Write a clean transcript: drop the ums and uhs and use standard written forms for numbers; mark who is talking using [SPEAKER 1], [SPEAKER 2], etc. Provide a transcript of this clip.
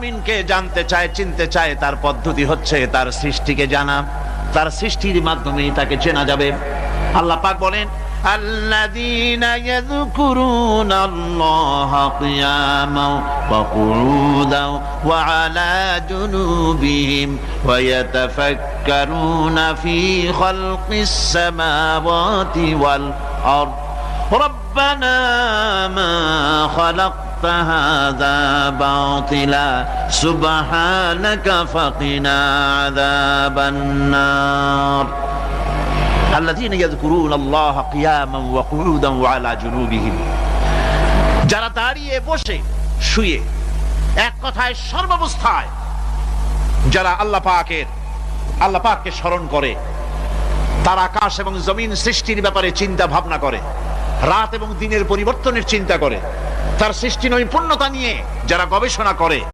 [SPEAKER 1] আমিনকে জানতে চায়, চিনতে চায়, তার পদ্ধতি হচ্ছে তার সৃষ্টিকে জানা। তার সৃষ্টির মাধ্যমেই তাকে চেনা যাবে। আল্লাহ পাক বলেন, আল্লাযীনা ইয়াযকুরুনাল্লাহা কিয়ামান ওয়া কুউদান ওয়া আলা জুনুবিহিম ওয়া ইয়াতাফাক্কারুনা ফি খালকিস সামাওয়াতি ওয়াল আরদ রব্বানা মা খালাকত هذا باطلا سبحانك فقنا عذاب النار الذين يذكرون الله قياما وقعودا وعلى جنوبهم যারা দাঁড়িয়ে বসে শুয়ে এক কথায় সর্বাবস্থায় যারা আল্লাহ পাককে স্মরণ করে, তারা আকাশ এবং জমিন সৃষ্টির ব্যাপারে চিন্তা ভাবনা করে, রাত এবং দিনের পরিবর্তনের চিন্তা করে, তার সৃষ্টি নৈপুণ্যতা নিয়ে যারা গবেষণা করে।